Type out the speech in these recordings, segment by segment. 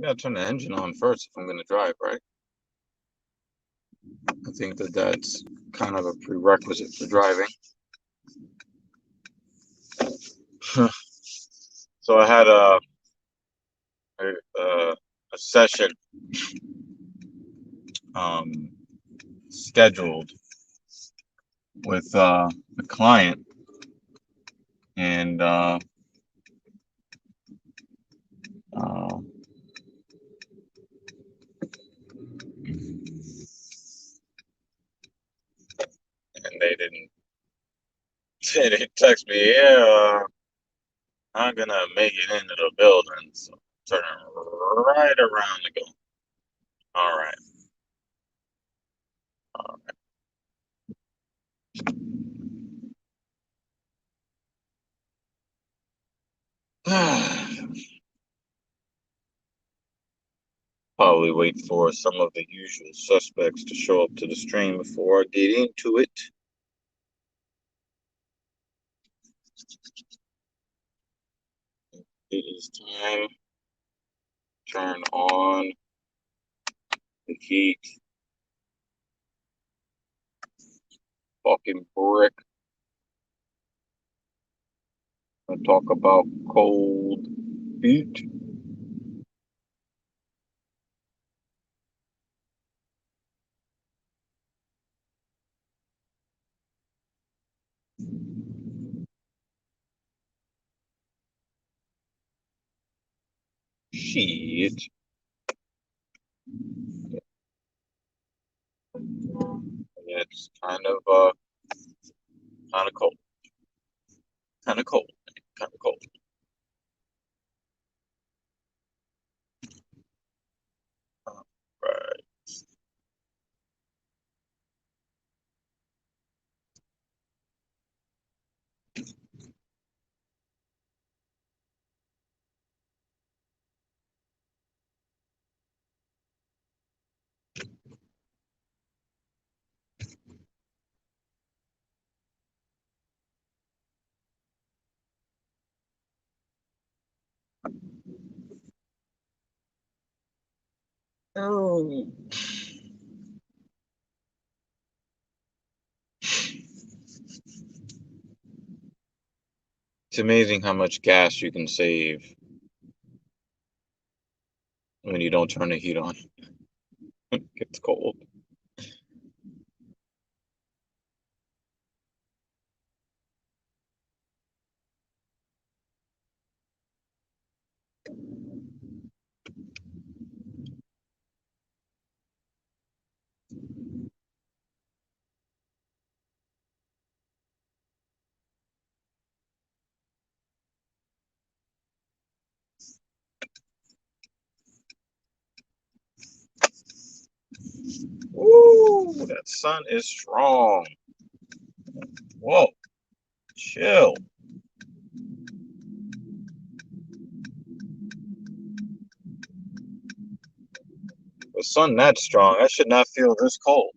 gotta turn the engine on first if I'm gonna drive, right? I think that's kind of a prerequisite for driving. So I had a session um, scheduled with a client, and uh, they didn't they didn't text me. Yeah, I'm gonna make it into the building. So turning right around to go. All right. Probably wait for some of the usual suspects to show up to the stream before I get into it. It is time to turn on the heat. Fucking brick. I talk about cold feet. Shit. Yeah, it's kind of cold. Kind of cold. Kind of cold. Right. Oh. It's amazing how much gas you can save when you don't turn the heat on. It gets cold. Ooh, that sun is strong. Whoa, chill. The sun that strong, I should not feel this cold.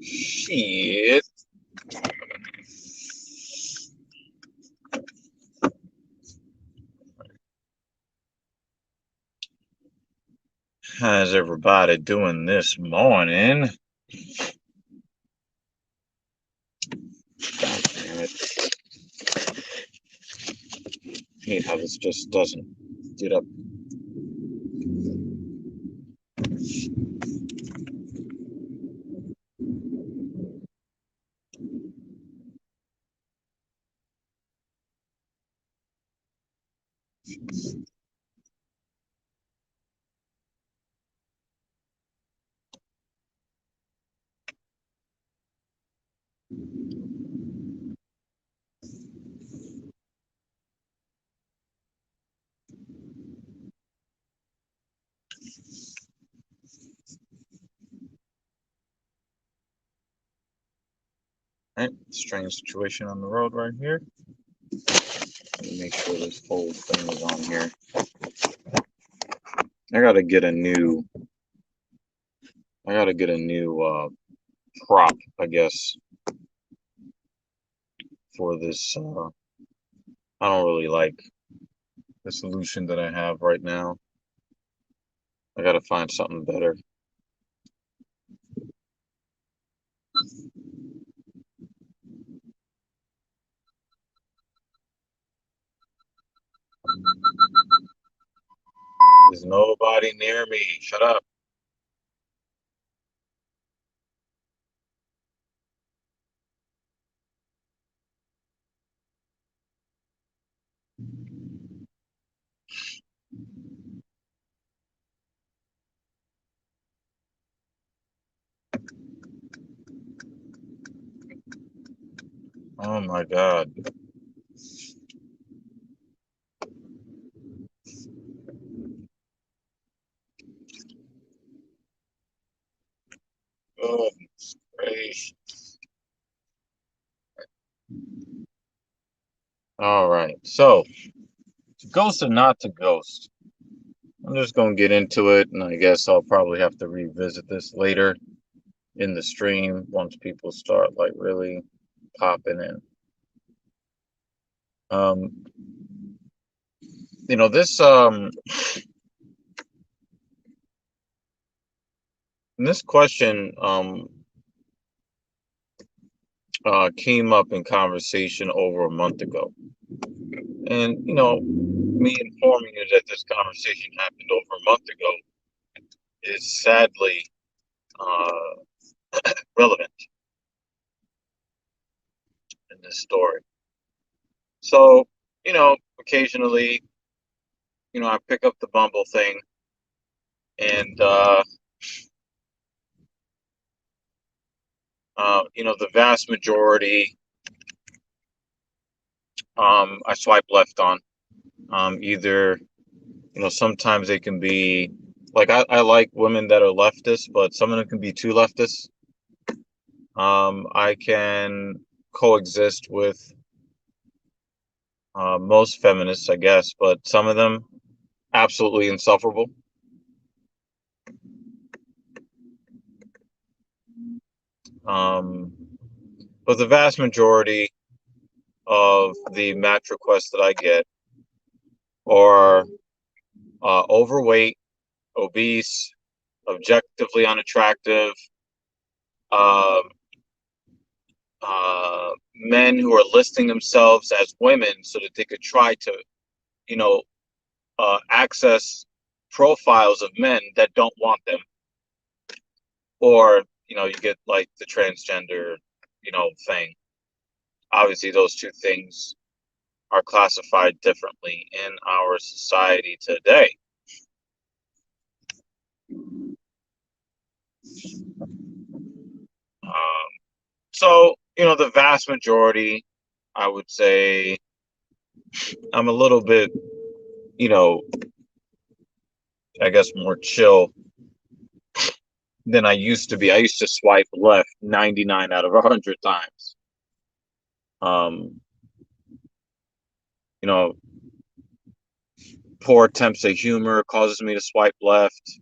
Shit. How's everybody doing this morning? God damn it. I hate how this just doesn't get up. Right, strange situation on the road right here. Let me make sure this whole thing is on here. I gotta get a new prop, I guess, for this. I don't really like the solution that I have right now. I gotta find something better. There's nobody near me. Shut up. Oh my God. Oh, gracious. All right. So, to ghost or not to ghost? I'm just gonna get into it, and I guess I'll probably have to revisit this later in the stream once people start like really popping in. Um, this question came up in conversation over a month ago, and me informing you that this conversation happened over a month ago is sadly uh, relevant in this story. So, occasionally, I pick up the Bumble thing, and the vast majority, I swipe left on. Either, sometimes they can be like I like women that are leftist, but some of them can be too leftist. I can coexist with most feminists, I guess, but some of them absolutely insufferable. Um, but the vast majority of the match requests that I get are overweight, obese, objectively unattractive, uh, men who are listing themselves as women so that they could try to, you know, access profiles of men that don't want them, or you get like the transgender, thing. Obviously, those two things are classified differently in our society today. Um, so, the vast majority, I would say, I'm a little bit, you know, I guess more chill than I used to be. I used to swipe left 99 out of 100 times. Um, you know, poor attempts at humor causes me to swipe left.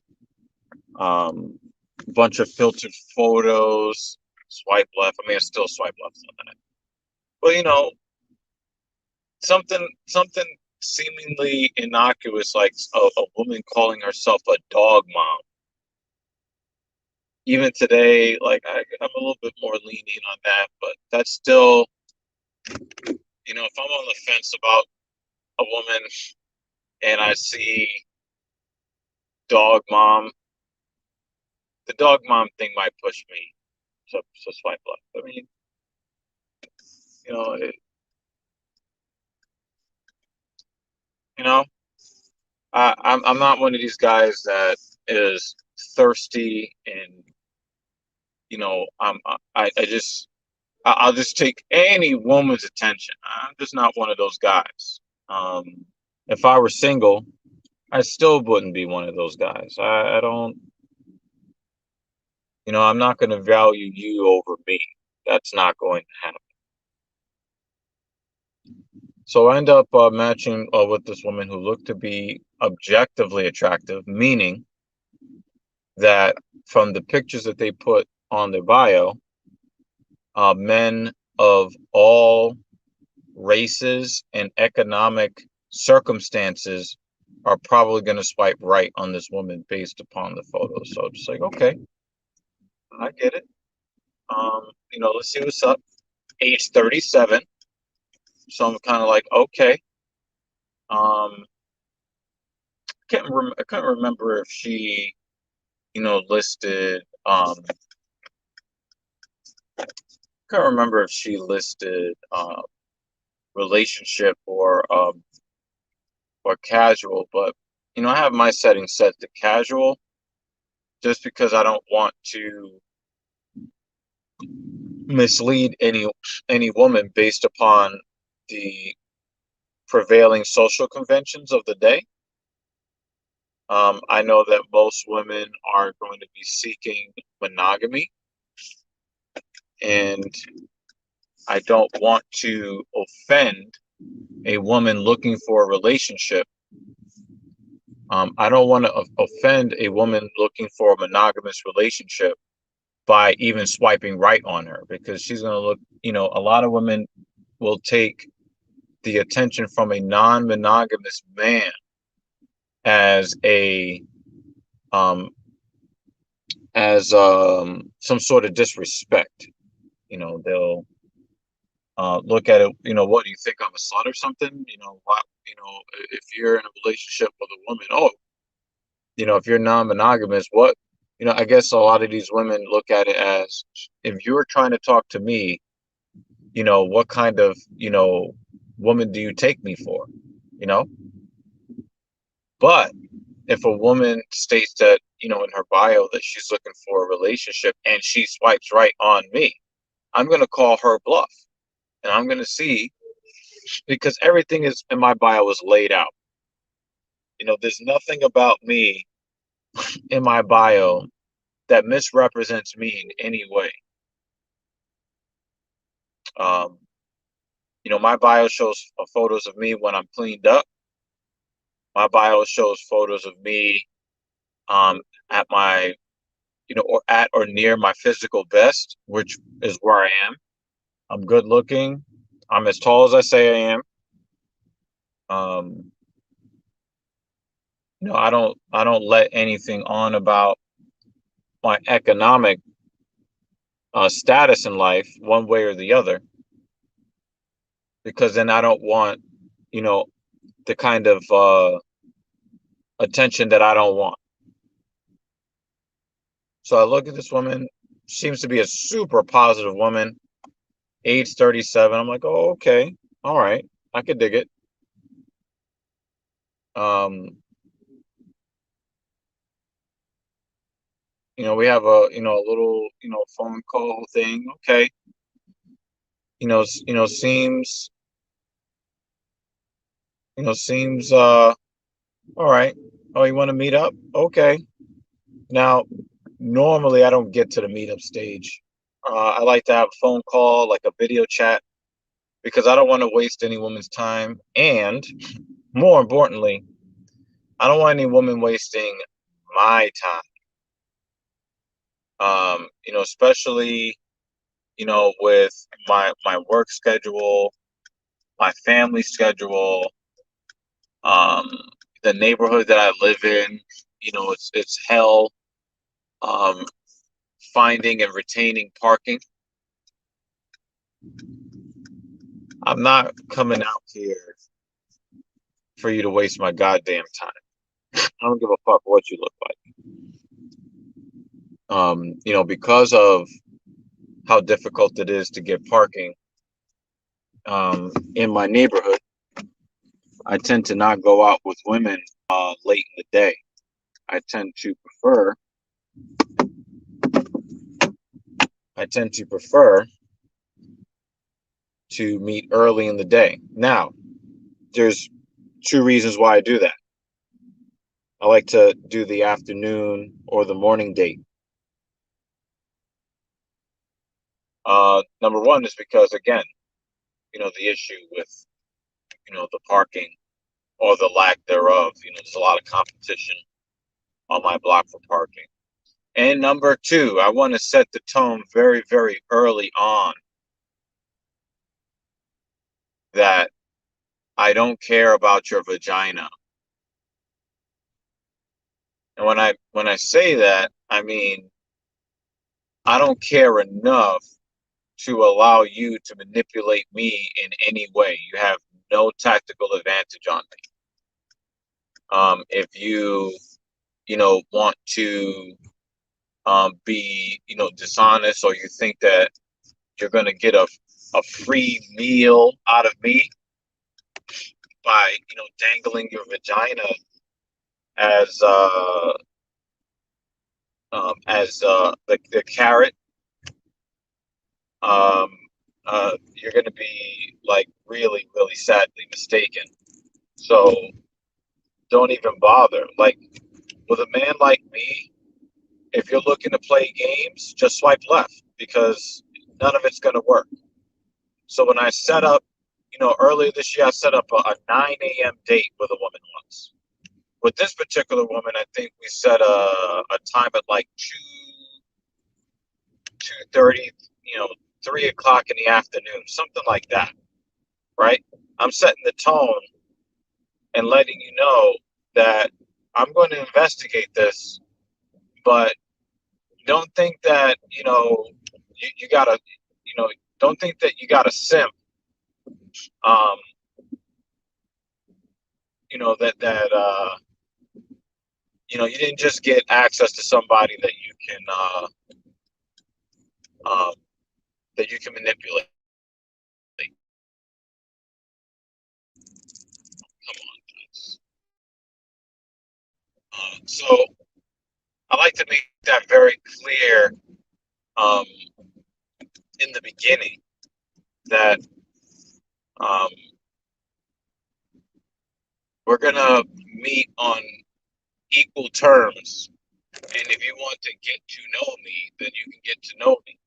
Bunch of filtered photos, swipe left. I mean, I still swipe left on that. But something seemingly innocuous like a woman calling herself a dog mom. Even today, like I'm a little bit more lenient on that, but that's still, if I'm on the fence about a woman and I see dog mom, the dog mom thing might push me to swipe left. I mean, you know, it, you know, I'm not one of these guys that is thirsty and I just I'll just take any woman's attention. I'm just not one of those guys. If I were single, I still wouldn't be one of those guys. I don't, I'm not going to value you over me. That's not going to happen. So I end up matching with this woman who looked to be objectively attractive, meaning that from the pictures that they put on their bio, men of all races and economic circumstances are probably going to swipe right on this woman based upon the photos. So it's like, okay, I get it. Let's see what's up. Age 37. So I'm kind of like, okay. Um, I can't remember if she, listed. Can't remember if she listed relationship or casual, but I have my settings set to casual just because I don't want to mislead any woman based upon the prevailing social conventions of the day. I know that most women are going to be seeking monogamy, and I don't want to offend a woman looking for a relationship. I don't want to offend a woman looking for a monogamous relationship by even swiping right on her, because she's going to look, a lot of women will take the attention from a non-monogamous man as a some sort of disrespect. They'll look at it. What do you think, I'm a slut or something? What? If you're in a relationship with a woman, oh, if you're non-monogamous, what? I guess a lot of these women look at it as, if you're trying to talk to me, what kind of woman do you take me for? you know but if a woman states that, in her bio, that she's looking for a relationship and she swipes right on me, I'm going to call her bluff, and I'm going to see, because everything is in my bio is laid out. There's nothing about me in my bio that misrepresents me in any way. um my bio shows photos of me when I'm cleaned up. My bio shows photos of me at my, or at or near my physical best, which is where I am. I'm good looking. I'm as tall as I say I am. Um, I don't let anything on about my economic status in life one way or the other, because then I don't want, you know, the kind of attention that I don't want. So I look at this woman, seems to be a super positive woman, age 37. I'm like, oh, okay, all right, I could dig it. Um, we have a little, phone call thing. Okay. Seems, all right. Oh, you want to meet up? Okay. Now, normally I don't get to the meetup stage. I like to have a phone call, like a video chat, because I don't want to waste any woman's time. And more importantly, I don't want any woman wasting my time. Especially, with my work schedule, my family schedule, um, the neighborhood that I live in. It's hell, um, finding and retaining parking. I'm not coming out here for you to waste my goddamn time. I don't give a fuck what you look like. Because of how difficult it is to get parking in my neighborhood, I tend to not go out with women late in the day. I tend to prefer to meet early in the day. Now, there's two reasons why I do that. I like to do the afternoon or the morning date. Number one is because, again, the issue with, the parking or the lack thereof. There's a lot of competition on my block for parking. And number two, I want to set the tone very, very early on that I don't care about your vagina. And when I say that, I mean I don't care enough to allow you to manipulate me in any way. You have no tactical advantage on me. If you want to be, dishonest, or you think that you're going to get a free meal out of me by, dangling your vagina as the carrot, um, you're going to be like really, really sadly mistaken. So don't even bother. Like with a man like me, if you're looking to play games, just swipe left because none of it's going to work. So when I set up, earlier this year, I set up a 9 a.m. date with a woman once. With this particular woman, I think we set a time at like 2:30, 3 o'clock in the afternoon, something like that, right? I'm setting the tone and letting you know that I'm going to investigate this, but don't think that you gotta don't think that you gotta simp. Um, you didn't just get access to somebody um, that you can manipulate. Come on, guys. So I like to make that very clear um, in the beginning that um, we're gonna meet on equal terms, and if you want to get to know me, then you can get to know me.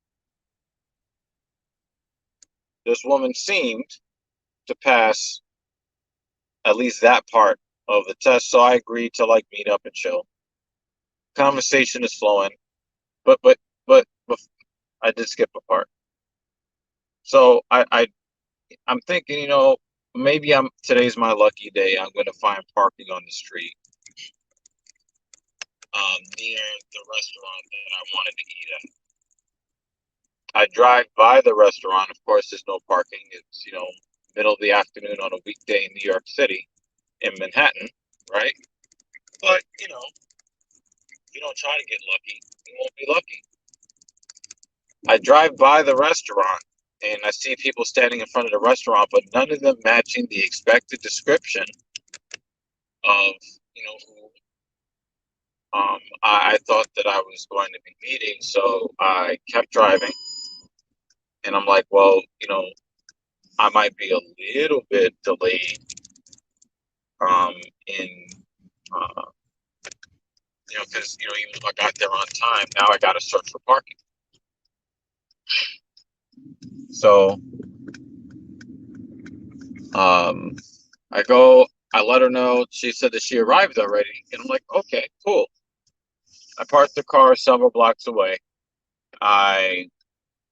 This woman seemed to pass at least that part of the test, so I agreed to like meet up and chill. Conversation is flowing, but I did skip a part. So I'm thinking, maybe today's my lucky day. I'm going to find parking on the street near the restaurant that I wanted to eat at. I drive by the restaurant. Of course, there's no parking. It's, middle of the afternoon on a weekday in New York City, in Manhattan, right? But, if you don't try to get lucky, you won't be lucky. I drive by the restaurant and I see people standing in front of the restaurant, but none of them matching the expected description of, who I thought that I was going to be meeting. So I kept driving and I'm like, well, I might be a little bit delayed um, in, uh, because, even if I got there on time, now I got to search for parking. So um, I let her know. She said that she arrived already. And I'm like, okay, cool. I parked the car several blocks away. I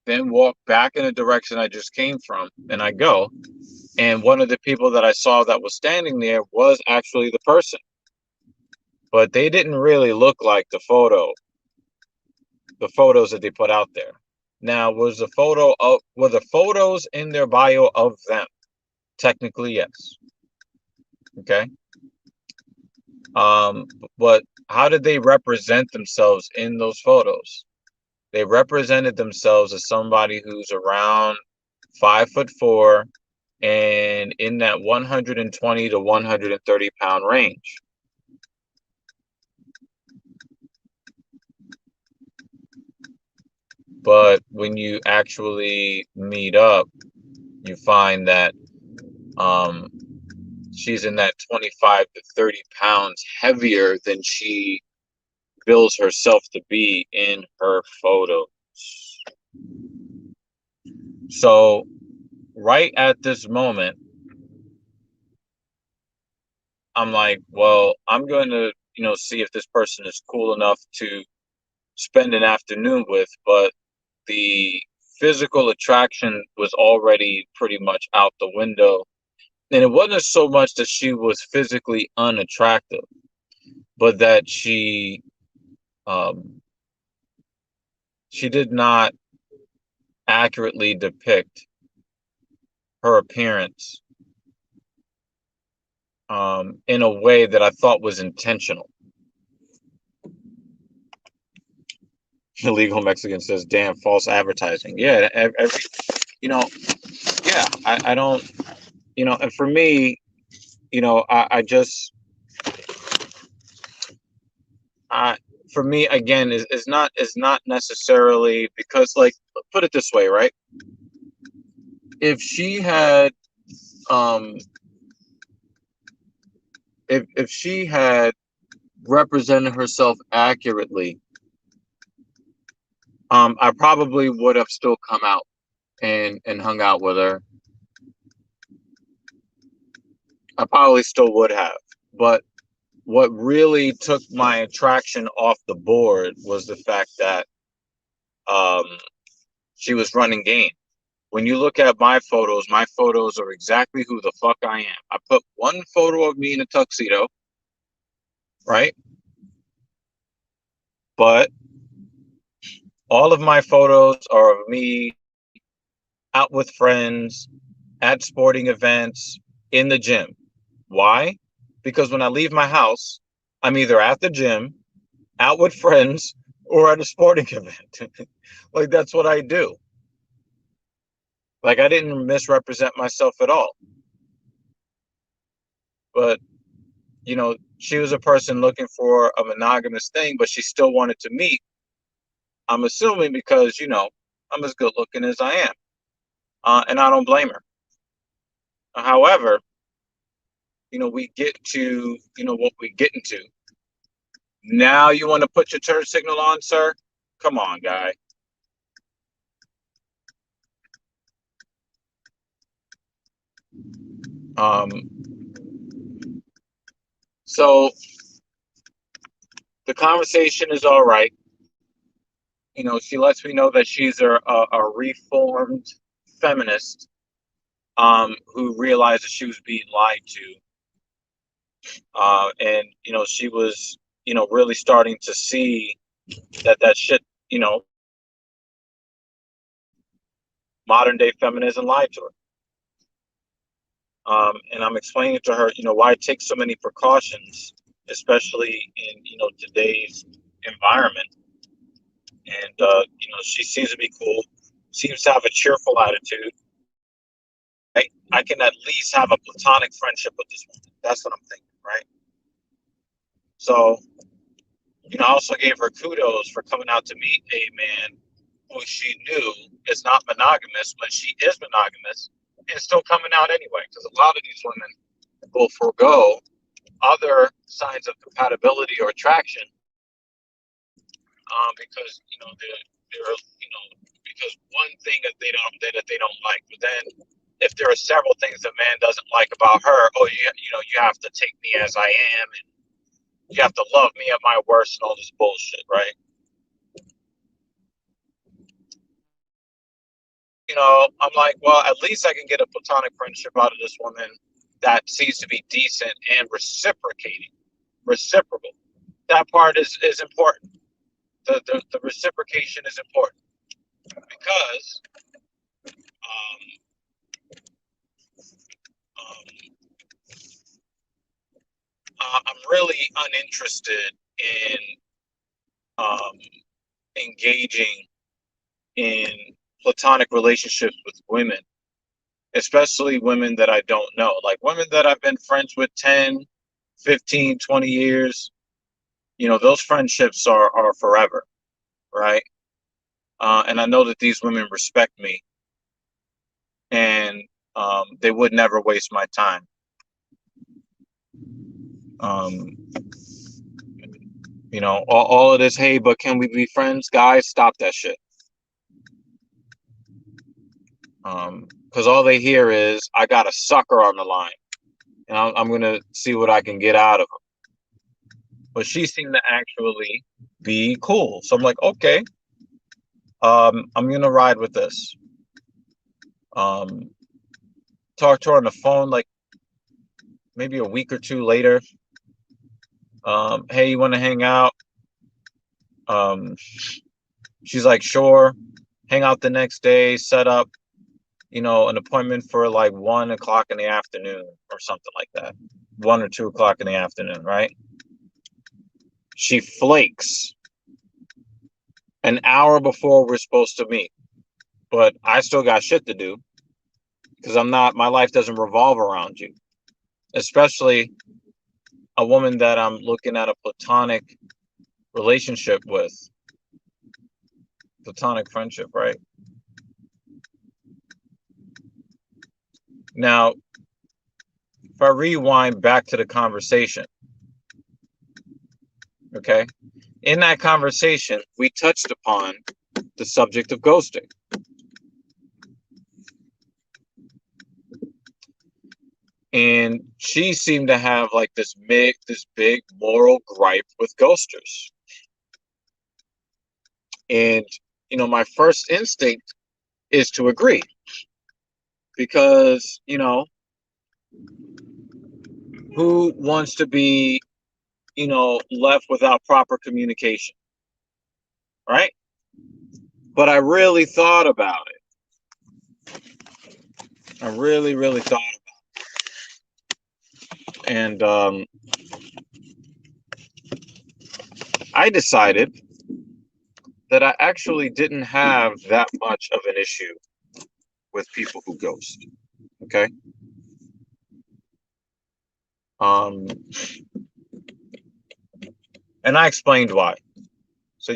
then walk back in the direction I just came from, and I go. And one of the people that I saw that was standing there was actually the person, but they didn't really look like the photos that they put out there. Now, were the photos in their bio of them? Technically, yes. Okay. Um, but how did they represent themselves in those photos? They represented themselves as somebody who's around 5'4" and in that 120 to 130 pound range. But when you actually meet up, you find that um, she's in that 25 to 30 pounds heavier than she bills herself to be in her photos. So, right at this moment, I'm like, well, I'm going to, see if this person is cool enough to spend an afternoon with, but the physical attraction was already pretty much out the window. And it wasn't so much that she was physically unattractive, but that um, she did not accurately depict her appearance in a way that I thought was intentional. Illegal Mexican says, "Damn, false advertising." Yeah, every, you know, yeah, I don't, and for me, I just, I, for me, again, is not necessarily because, like, put it this way, right? If she had, um, if she had represented herself accurately, I probably would have still come out and hung out with her. I probably still would have. But what really took my attraction off the board was the fact that um, she was running game. When you look at my photos are exactly who the fuck I am. I put one photo of me in a tuxedo, right? But all of my photos are of me out with friends, at sporting events, in the gym. Why? Because when I leave my house, I'm either at the gym, out with friends, or at a sporting event. Like, that's what I do. Like, I didn't misrepresent myself at all. But, she was a person looking for a monogamous thing, but she still wanted to meet. I'm assuming because, I'm as good looking as I am. And I don't blame her. However, we get to, what we get into. Now you want to put your turn signal on, sir? Come on, guy. Um, so the conversation is all right. She lets me know that she's a reformed feminist who realized that she was being lied to. And, she was, really starting to see that shit, you know, modern day feminism lied to her. And I'm explaining to her, why it takes so many precautions, especially in, today's environment. And, she seems to be cool, seems to have a cheerful attitude. I can at least have a platonic friendship with this woman. That's what I'm thinking, right? So, I also gave her kudos for coming out to meet a man who she knew is not monogamous when she is monogamous and still coming out anyway. Because a lot of these women will forego other signs of compatibility or attraction because because one thing that they don't like. But then if there are several things a man doesn't like about her, oh, you have to take me as I am, and you have to love me at my worst, and all this bullshit, right? I'm like, well, at least I can get a platonic friendship out of this woman that seems to be decent and reciprocating, reciprocal. That part is important. The reciprocation is important because um, um, I'm really uninterested in um, engaging in platonic relationships with women, especially women that I don't know, like women that I've been friends with 10, 15, 20 years. Those friendships are forever, right? And I know that these women respect me, and they would never waste my time. Um, all of this, hey, but can we be friends? Guys, stop that shit. Because all they hear is, I got a sucker on the line, and I'm going to see what I can get out of her. But she seemed to actually be cool. So I'm like, okay, I'm going to ride with this. Um, talk to her on the phone, like, maybe a week or two later. Hey, you want to hang out? Um, she's like, sure. Hang out the next day, set up, an appointment for like 1 o'clock in the afternoon or something like that. 1 or 2 o'clock in the afternoon, right? She flakes an hour before we're supposed to meet, but I still got shit to do because my life doesn't revolve around you, especially a woman that I'm looking at a platonic relationship with, platonic friendship, right? Now, if I rewind back to the conversation, okay, in that conversation, we touched upon the subject of ghosting. And she seemed to have like this big moral gripe with ghosters. And, my first instinct is to agree because, who wants to be, left without proper communication, right? But I really thought about it. I really, really thought about it. And I decided that I actually didn't have that much of an issue with people who ghost. Okay. Um, and I explained why. So,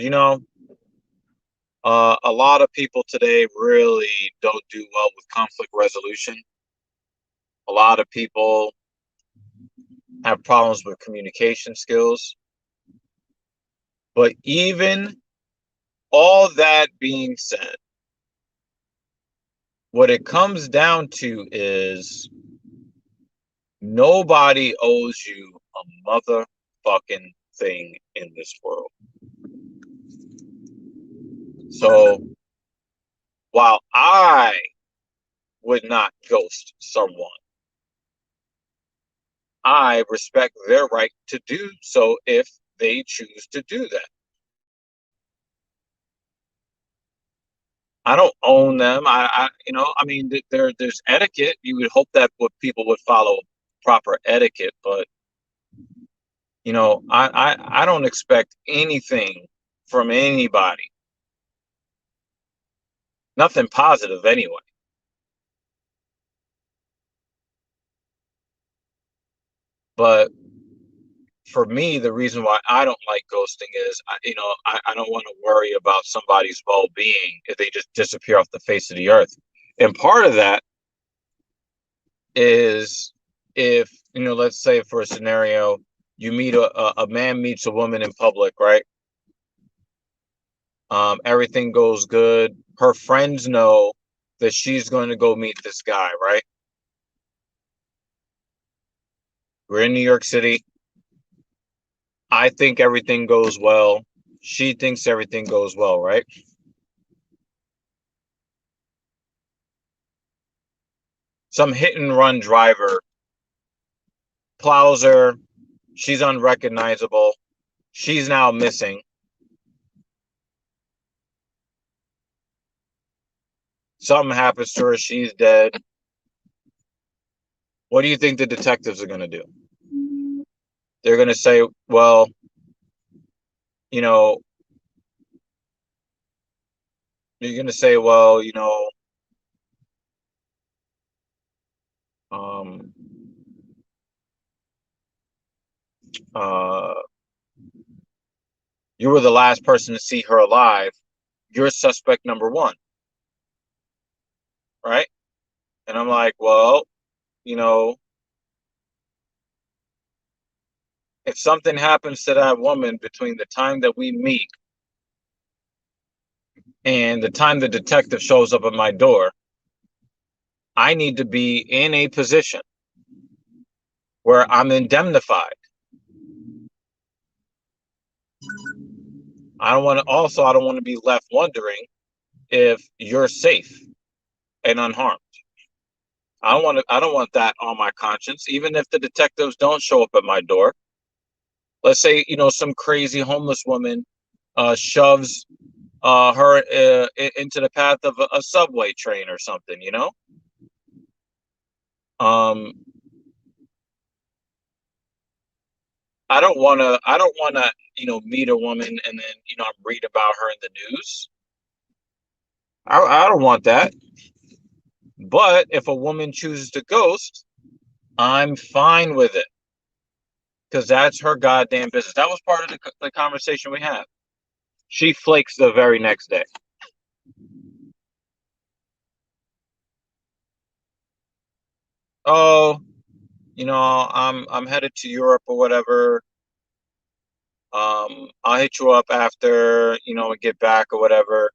a lot of people today really don't do well with conflict resolution. A lot of people have problems with communication skills. But even all that being said, what it comes down to is nobody owes you a motherfucking thing in this world. So while I would not ghost someone, I respect their right to do so if they choose to do that. I don't own them. There's etiquette. You would hope that people would follow proper etiquette, but I don't expect anything from anybody. Nothing positive anyway. But for me, the reason why I don't like ghosting is, I don't want to worry about somebody's well-being if they just disappear off the face of the earth. And part of that is if, let's say for a scenario, you meet a man meets a woman in public, right? Everything goes good. Her friends know that she's going to go meet this guy, right? We're in New York City. I think everything goes well. She thinks everything goes well, right? Some hit and run driver plows her. She's unrecognizable. She's now missing. Something happens to her. She's dead. What do you think the detectives are going to do? They're going to say, well, you know, you're going to say, well, um, uh, you were the last person to see her alive. You're suspect number one, right? And I'm like, well, you know, if something happens to that woman between the time that we meet and the time the detective shows up at my door, I need to be in a position where I'm indemnified. I don't want to be left wondering if you're safe and unharmed. I don't want that on my conscience, even if the detectives don't show up at my door. Let's say, some crazy homeless woman shoves her into the path of a subway train or something. Um, I don't wanna, meet a woman and then, read about her in the news. I don't want that. But if a woman chooses to ghost, I'm fine with it because that's her goddamn business. That was part of the conversation we had. She flakes the very next day. Oh, I'm headed to Europe or whatever. I'll hit you up after, we get back or whatever.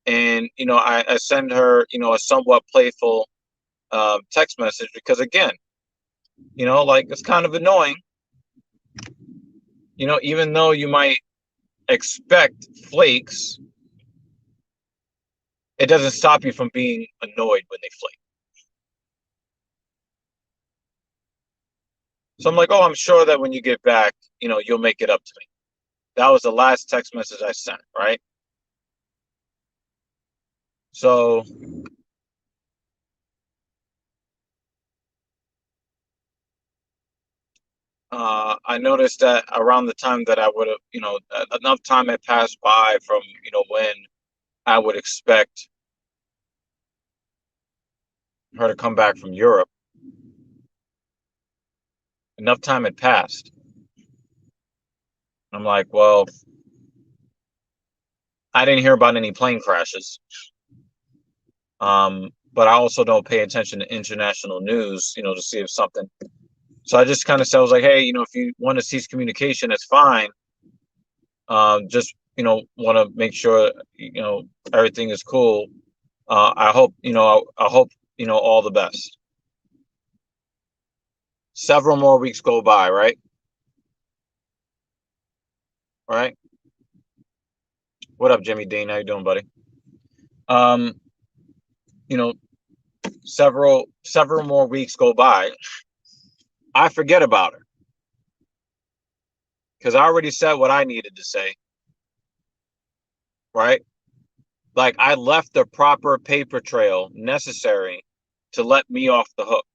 And, I send her, a somewhat playful text message because again, like it's kind of annoying, even though you might expect flakes, it doesn't stop you from being annoyed when they flake. So I'm like, oh, I'm sure that when you get back, you'll make it up to me. That was the last text message I sent, right? So I noticed that around the time that I would have, enough time had passed by from, when I would expect her to come back from Europe. Enough time had passed. I'm like, well, I didn't hear about any plane crashes. But I also don't pay attention to international news, to see if something. So I just kind of said, I was like, hey, if you want to cease communication, it's fine. Just want to make sure everything is cool. I hope I hope all the best. Several more weeks go by, right? Right. What up, Jimmy Dean? How you doing, buddy? Um, you know, several more weeks go by. I forget about her because I already said what I needed to say, right? Like I left the proper paper trail necessary to let me off the hook.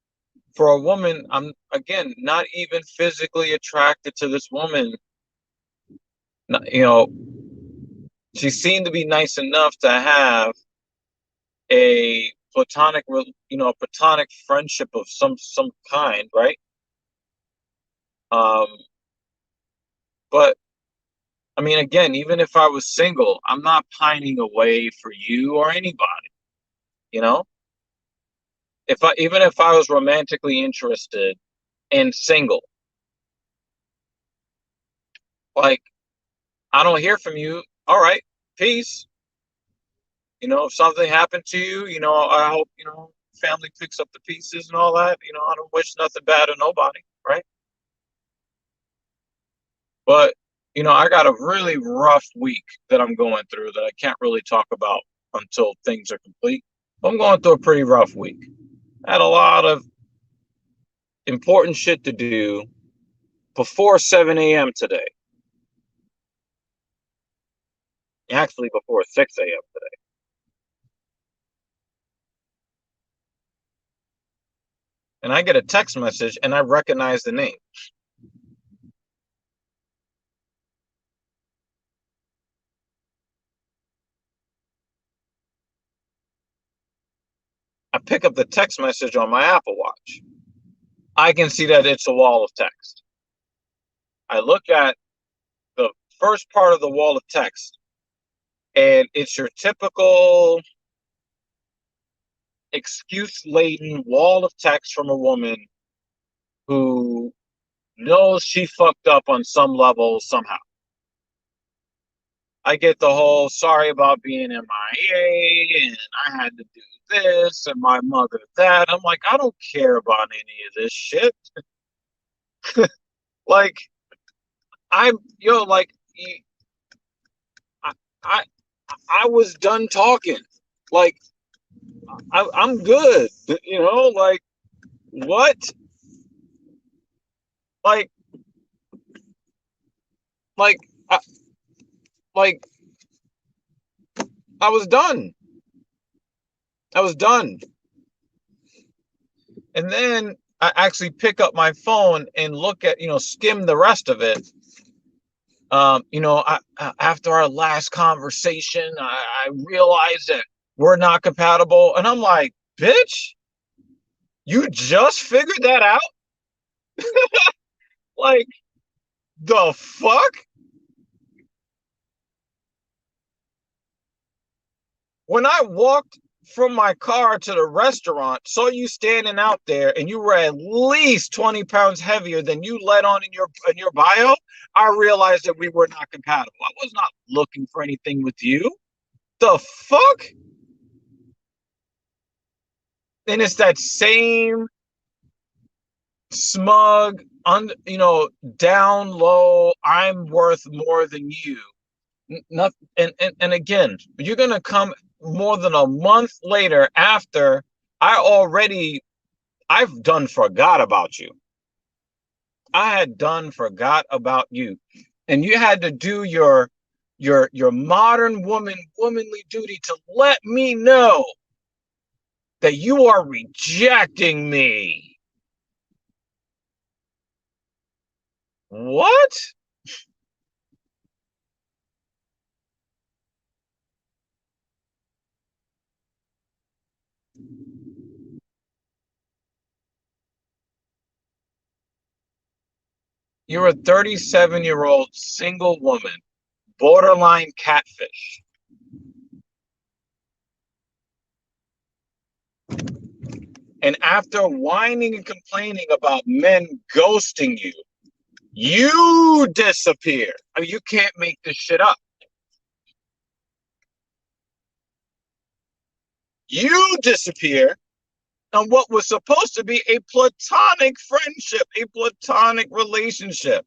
For a woman, I'm again not even physically attracted to this woman. You know, she seemed to be nice enough to have a platonic, a platonic friendship of some kind, right? Um, but I mean, again, even if I was single, I'm not pining away for you or anybody. You know, if I even if I was romantically interested and single, like I don't hear from you. All right, peace. If something happened to you, I hope family picks up the pieces and all that. I don't wish nothing bad on nobody, right? But I got a really rough week that I'm going through that I can't really talk about until things are complete. I'm going through a pretty rough week. I had a lot of important shit to do before 7 a.m. today. Actually, before 6 a.m. today. And I get a text message and I recognize the name. I pick up the text message on my Apple Watch. I can see that it's a wall of text. I look at the first part of the wall of text, and it's your typical excuse laden wall of text from a woman who knows she fucked up on some level somehow. I get the whole sorry about being MIA and I had to do this and my mother that. I'm like, I don't care about any of this shit. Like, I'm, like, I, I, I was done talking. Like, I'm good. Like what? Like like I, like I was done. I was done. And then I actually pick up my phone and look at, skim the rest of it. After our last conversation, I realized that we're not compatible. And I'm like, bitch, you just figured that out? Like, the fuck? When I walked from my car to the restaurant, saw you standing out there, and you were at least 20 pounds heavier than you let on in your bio, I realized that we were not compatible. I was not looking for anything with you. The fuck? And it's that same smug, down low, I'm worth more than you. Not, and again, you're gonna come more than a month later after I've done forgot about you. I had done forgot about you. And you had to do your modern womanly duty to let me know that you are rejecting me. What? You're a 37-year-old single woman, borderline catfish. And after whining and complaining about men ghosting you, you disappear. I mean, you can't make this shit up. You disappear on what was supposed to be a platonic friendship, a platonic relationship.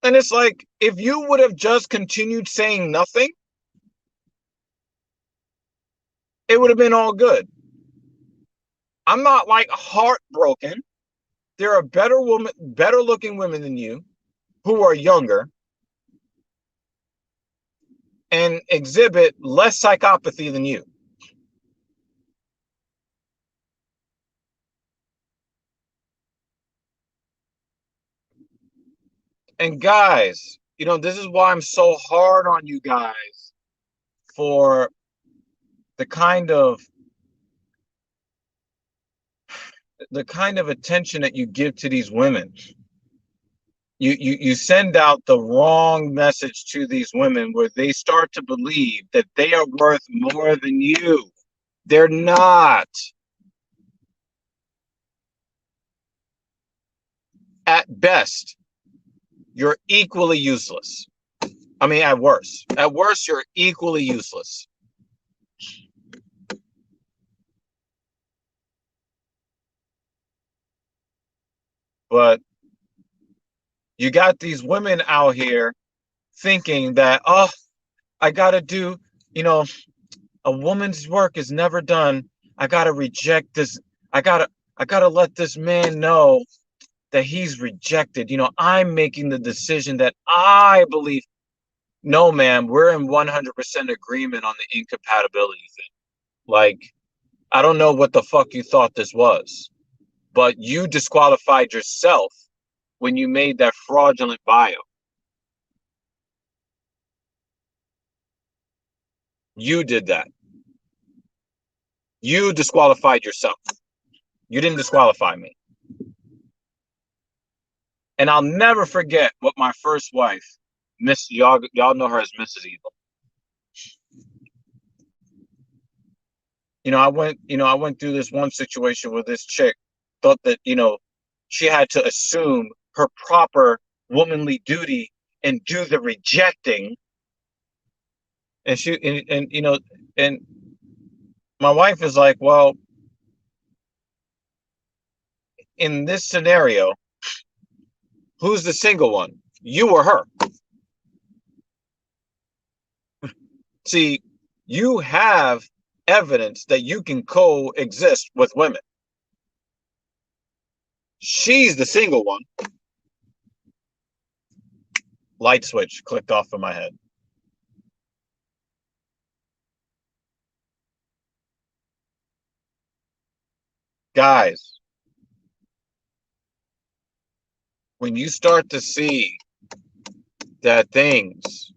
And it's like, if you would have just continued saying nothing, it would have been all good. I'm not like heartbroken. There are better looking women than you who are younger and exhibit less psychopathy than you. And guys, this is why I'm so hard on you guys for the kind of attention that you give to these women. You send out the wrong message to these women where they start to believe that they are worth more than you. They're not. At best, you're equally useless. I mean, at worst. At worst, you're equally useless. But you got these women out here thinking that, oh, I gotta do, you know, a woman's work is never done. I gotta reject this. I gotta I gotta let this man know that he's rejected. I'm making the decision that I believe. No, man, we're in 100% agreement on the incompatibility thing. Like, I don't know what the fuck you thought this was, but you disqualified yourself when you made that fraudulent bio. You did that. You disqualified yourself. You didn't disqualify me. And I'll never forget what my first wife, Miss y'all know her as Mrs. Evil. I went through this one situation with this chick, thought that, she had to assume her proper womanly duty and do the rejecting. And and my wife is like, well, in this scenario, who's the single one? You or her. See, you have evidence that you can coexist with women. She's the single one. Light switch clicked off in my head. Guys, when you start to see that things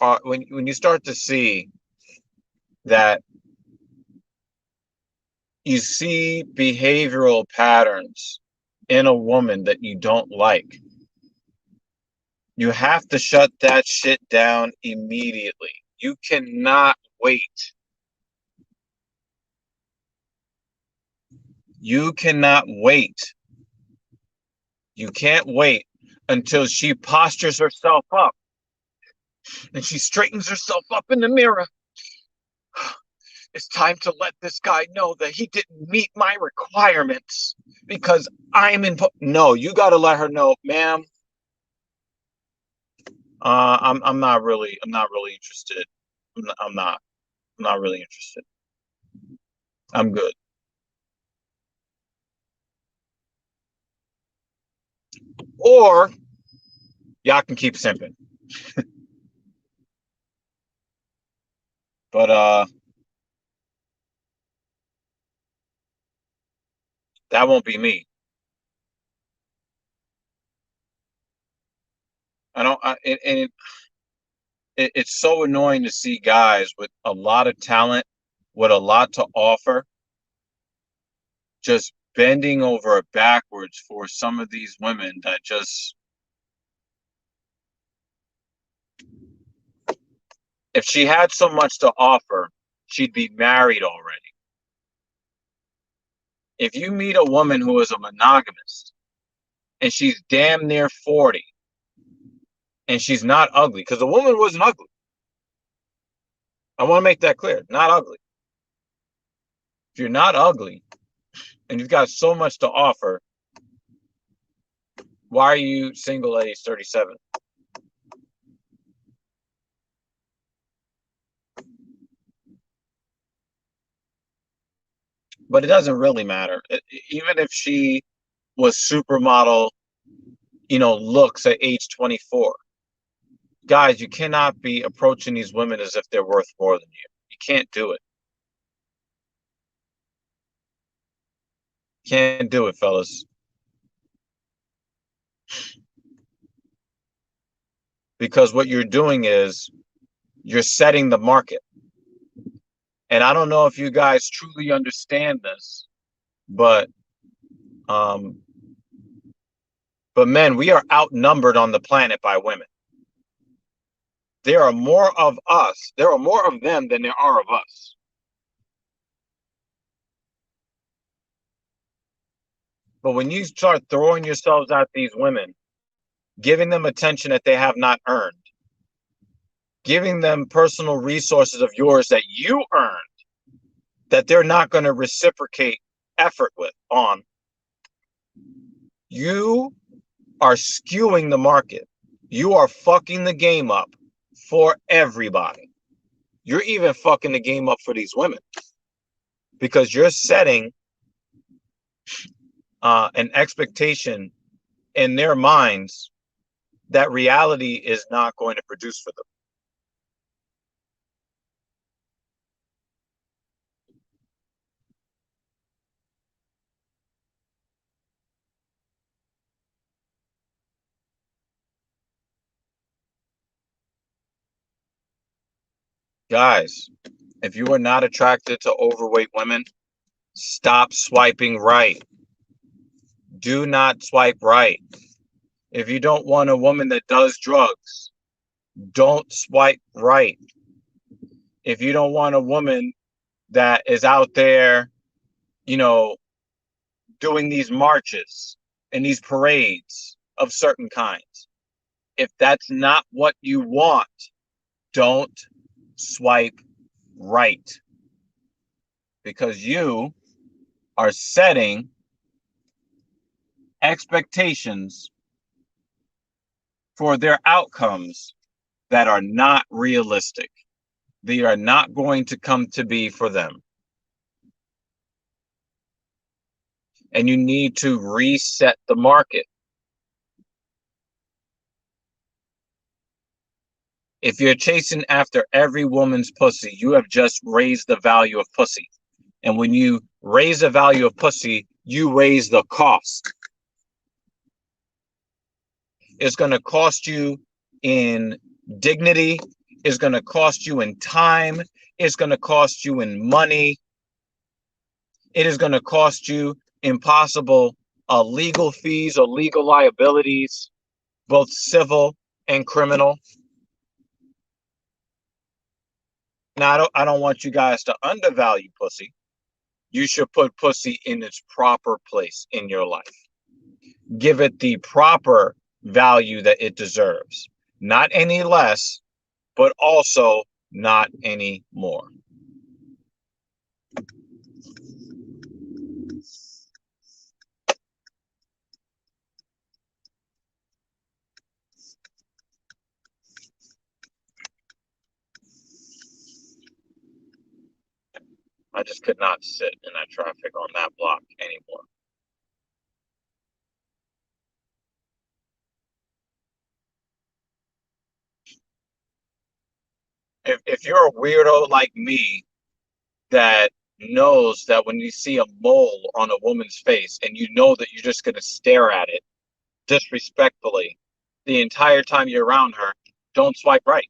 are, when you start to see that you see behavioral patterns in a woman that you don't like, you have to shut that shit down immediately. You cannot wait. You cannot wait. You can't wait until she postures herself up and she straightens herself up in the mirror. It's time to let this guy know that he didn't meet my requirements because I'm in. No, you got to let her know, ma'am. I'm not really interested. I'm not really interested. I'm good. Or y'all can keep simping. But that won't be me. I don't. It's so annoying to see guys with a lot of talent, with a lot to offer, just bending over backwards for some of these women that just, if she had so much to offer, she'd be married already. If you meet a woman who is a monogamist and she's damn near 40 and she's not ugly, because the woman wasn't ugly. I want to make that clear. Not ugly. If you're not ugly and you've got so much to offer, why are you single at age 37? But it doesn't really matter. Even if she was supermodel, looks at age 24. Guys, you cannot be approaching these women as if they're worth more than you. You can't do it. Can't do it, fellas. Because what you're doing is you're setting the market. And I don't know if you guys truly understand this, but um, men, we are outnumbered on the planet by women. There are more of us. There are more of them than there are of us. But when you start throwing yourselves at these women, giving them attention that they have not earned, giving them personal resources of yours that you earned, that they're not going to reciprocate effort with on, you are skewing the market. You are fucking the game up for everybody. You're even fucking the game up for these women because you're setting an expectation in their minds that reality is not going to produce for them. Guys, if you are not attracted to overweight women, stop swiping right. Do not swipe right. If you don't want a woman that does drugs, don't swipe right. If you don't want a woman that is out there, you know, doing these marches and these parades of certain kinds, if that's not what you want, don't swipe right. Because you are setting expectations for their outcomes that are not realistic. They are not going to come to be for them. And you need to reset the market. If you're chasing after every woman's pussy, you have just raised the value of pussy. And when you raise the value of pussy, you raise the cost. It's going to cost you in dignity. It's going to cost you in time. It's going to cost you in money. It is going to cost you in possible legal fees or legal liabilities, both civil and criminal. Now, I don't want you guys to undervalue pussy. You should put pussy in its proper place in your life. Give it the proper value that it deserves. Not any less, but also not any more. I just could not sit in that traffic on that block anymore. If you're a weirdo like me that knows that when you see a mole on a woman's face and you know that you're just going to stare at it disrespectfully the entire time you're around her, don't swipe right.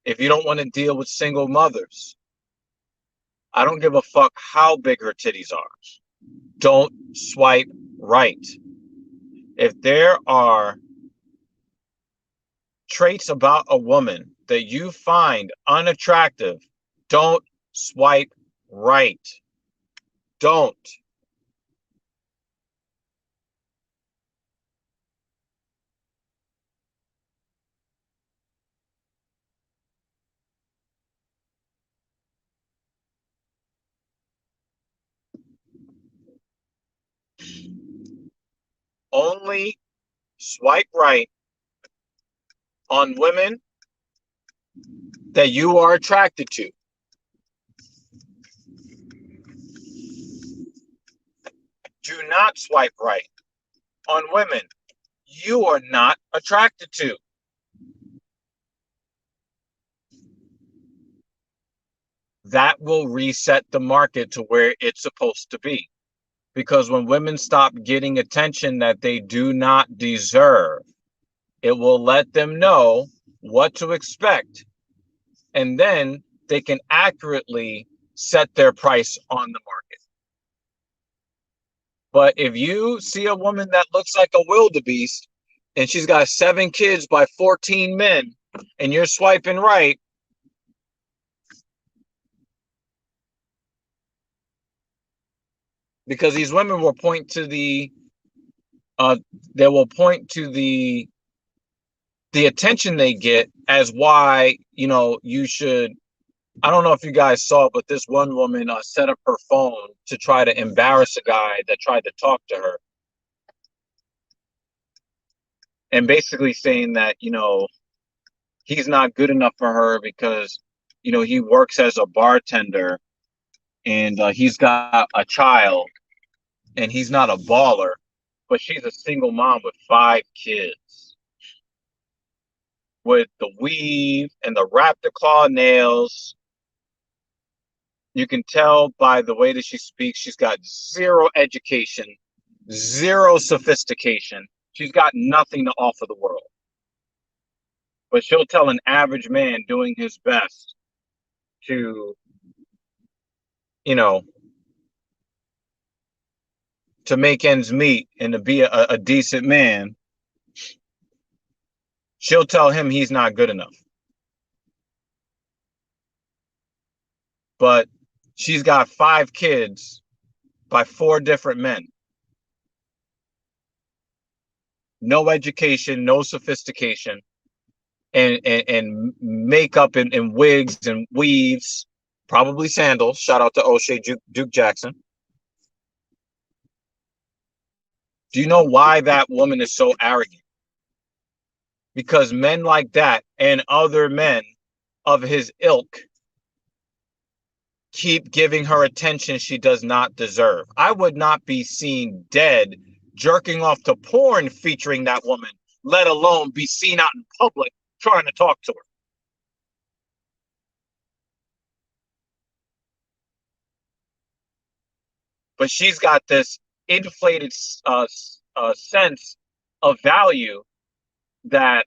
If you don't want to deal with single mothers, I don't give a fuck how big her titties are. Don't swipe right. If there are traits about a woman that you find unattractive, don't swipe right. Don't. Only swipe right on women that you are attracted to. Do not swipe right on women you are not attracted to. That will reset the market to where it's supposed to be. Because when women stop getting attention that they do not deserve, it will let them know what to expect. And then they can accurately set their price on the market. But if you see a woman that looks like a wildebeest and she's got 7 kids by 14 men and you're swiping right, because these women will point to the they will point to the attention they get as why, you know, you should. I don't know if you guys saw, but this one woman set up her phone to try to embarrass a guy that tried to talk to her, and basically saying that, you know, he's not good enough for her because, you know, he works as a bartender and he's got a child and he's not a baller, but she's a single mom with 5 kids. With the weave and the raptor claw nails, you can tell by the way that she speaks, she's got zero education, zero sophistication. She's got nothing to offer the world. But she'll tell an average man doing his best to, you know, to make ends meet and to be a decent man, she'll tell him he's not good enough. But she's got 5 kids by 4 different men. No education, no sophistication, and makeup and wigs and weaves, probably sandals. Shout out to O'Shea Duke Jackson. Do you know why that woman is so arrogant? Because men like that and other men of his ilk keep giving her attention she does not deserve. I would not be seen dead jerking off to porn featuring that woman, let alone be seen out in public trying to talk to her. But she's got this inflated sense of value that,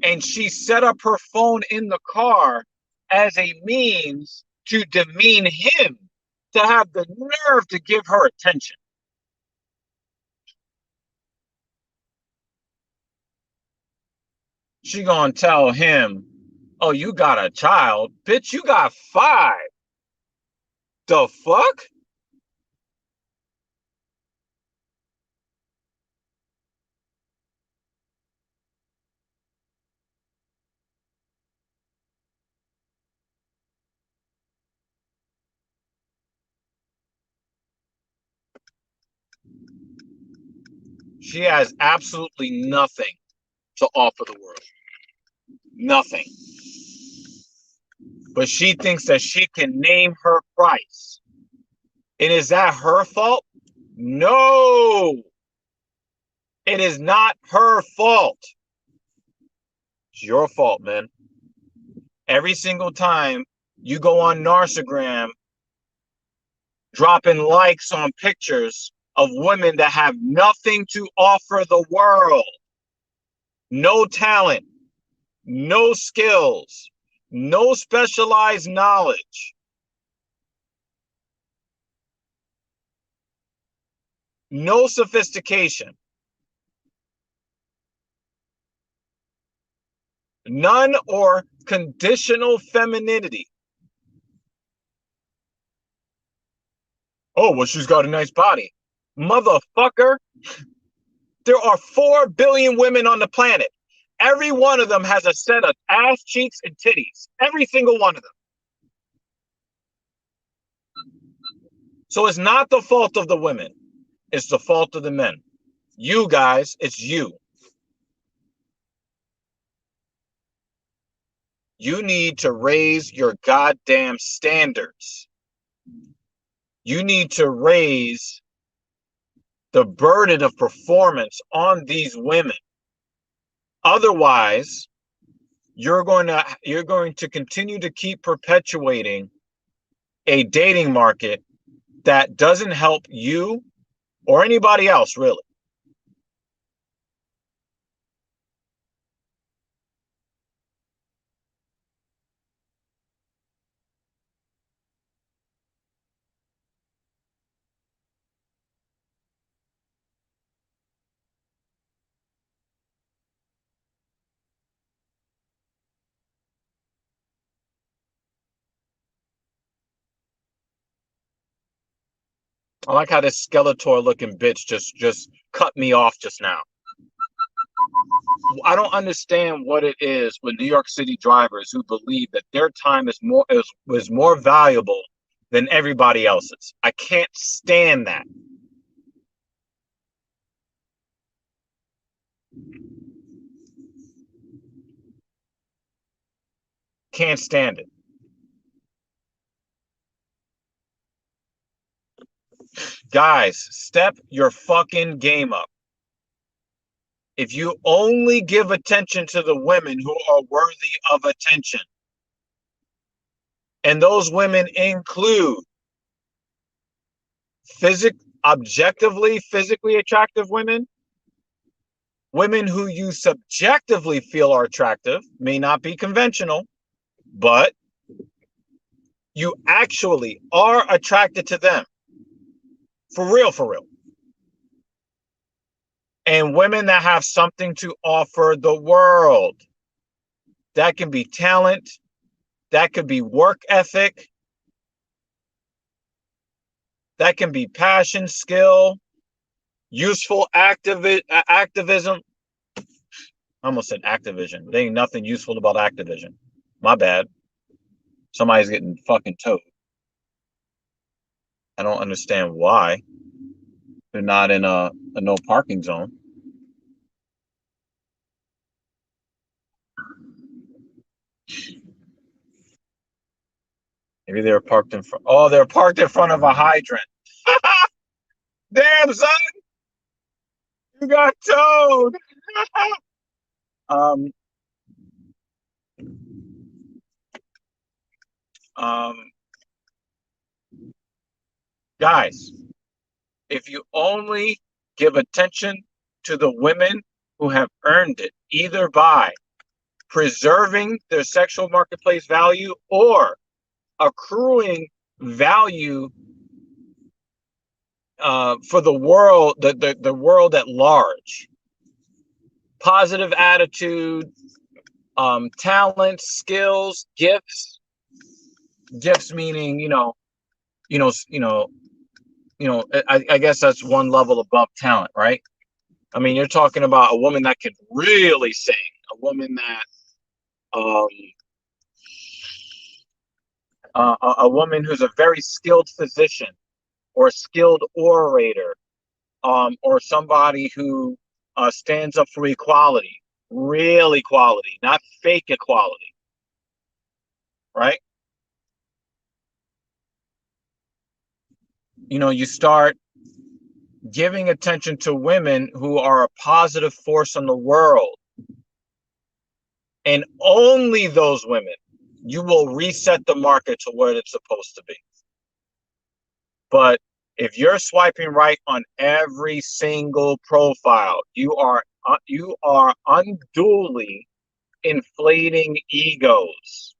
and she set up her phone in the car as a means to demean him, to have the nerve to give her attention. She gonna tell him, "Oh, you got a child, bitch. You got five. The fuck?" She has absolutely nothing to offer the world. Nothing. But she thinks that she can name her price. And is that her fault? No, it is not her fault. It's your fault, man. Every single time you go on Narsagram, dropping likes on pictures of women that have nothing to offer the world, no talent, no skills, no specialized knowledge, no sophistication, none or conditional femininity. Oh, well, she's got a nice body. Motherfucker, there are 4 billion women on the planet. Every one of them has a set of ass cheeks and titties. Every single one of them. So it's not the fault of the women. It's the fault of the men. You guys, it's you. You need to raise your goddamn standards. You need to raise the burden of performance on these women. Otherwise, you're going to continue to keep perpetuating a dating market that doesn't help you or anybody else, really. I like how this Skeletor looking bitch just cut me off just now. I don't understand what it is with New York City drivers who believe that their time is more valuable than everybody else's. I can't stand that. Can't stand it. Guys, step your fucking game up. If you only give attention to the women who are worthy of attention, and those women include objectively physically attractive women, women who you subjectively feel are attractive, may not be conventional, but you actually are attracted to them. For real, for real. And women that have something to offer the world. That can be talent, that could be work ethic, that can be passion, skill, useful activism. I almost said Activision. There ain't nothing useful about Activision. My bad. Somebody's getting fucking towed. I don't understand why they're not in a no parking zone. Maybe they're parked in front. Oh, they're parked in front of a hydrant. Damn, son, you got towed. um, um, guys, if you only give attention to the women who have earned it, either by preserving their sexual marketplace value or accruing value for the world, the world at large. Positive attitude, talent, skills, gifts. Gifts meaning, I guess that's one level above talent, right? I mean, you're talking about a woman that can really sing, a woman that, um, a woman who's a very skilled physician or a skilled orator, or somebody who stands up for equality, real equality, not fake equality, right? You start giving attention to women who are a positive force in the world, and only those women, you will reset the market to where it's supposed to be. But if you're swiping right on every single profile, you are unduly inflating egos,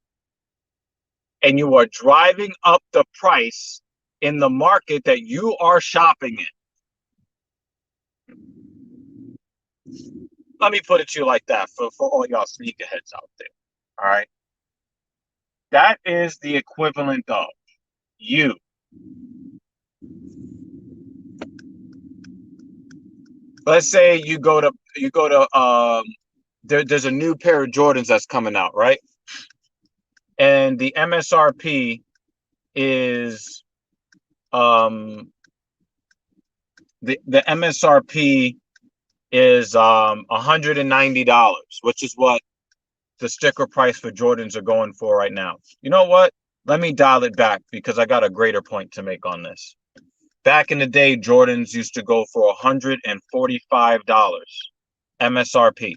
and you are driving up the price in the market that you are shopping in. Let me put it to you like that for all y'all sneakerheads out there. All right. That is the equivalent of you. Let's say there's a new pair of Jordans that's coming out, right? And the MSRP is the MSRP is $190, which is what the sticker price for Jordans are going for right now. You know what? Let me dial it back because I got a greater point to make on this. Back in the day, Jordans used to go for $145 MSRP.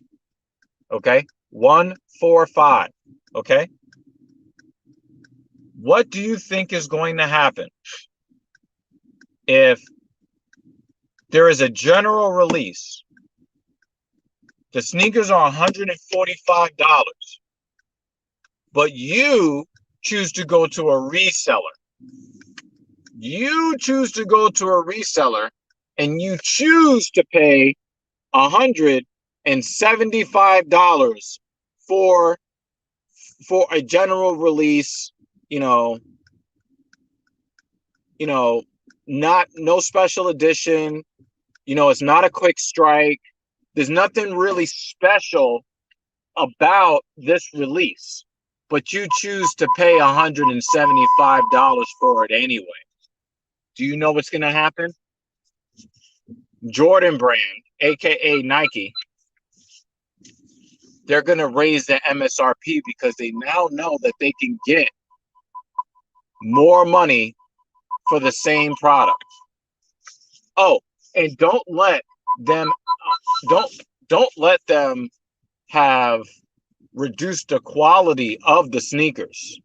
Okay? 145. Okay? What do you think is going to happen if there is a general release? The sneakers are $145, but you choose to go to a reseller. You choose to go to a reseller and you choose to pay $175 for a general release, you know, not no special edition, it's not a quick strike. There's nothing really special about this release, but you choose to pay $175 for it anyway. Do you know what's going to happen? Jordan Brand, aka Nike, they're going to raise the MSRP because they now know that they can get more money for the same product. Oh, and them don't let them have reduced the quality of the sneakers.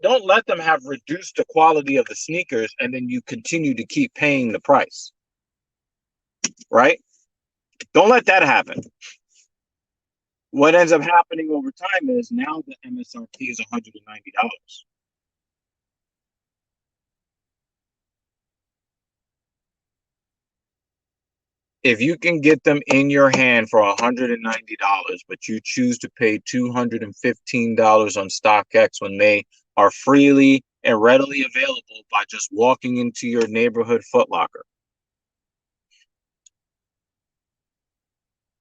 Don't let them have reduced the quality of the sneakers and then you continue to keep paying the price. Right? Don't let that happen. What ends up happening over time is now the MSRP is $190. If you can get them in your hand for $190, but you choose to pay $215 on StockX when they are freely and readily available by just walking into your neighborhood Foot Locker,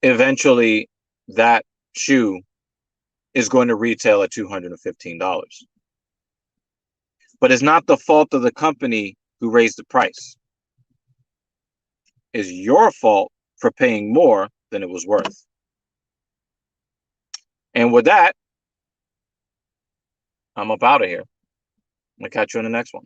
eventually that shoe is going to retail at $215. But it's not the fault of the company who raised the price. It's your fault for paying more than it was worth. And with that, I'm up out of here. I'll catch you in the next one.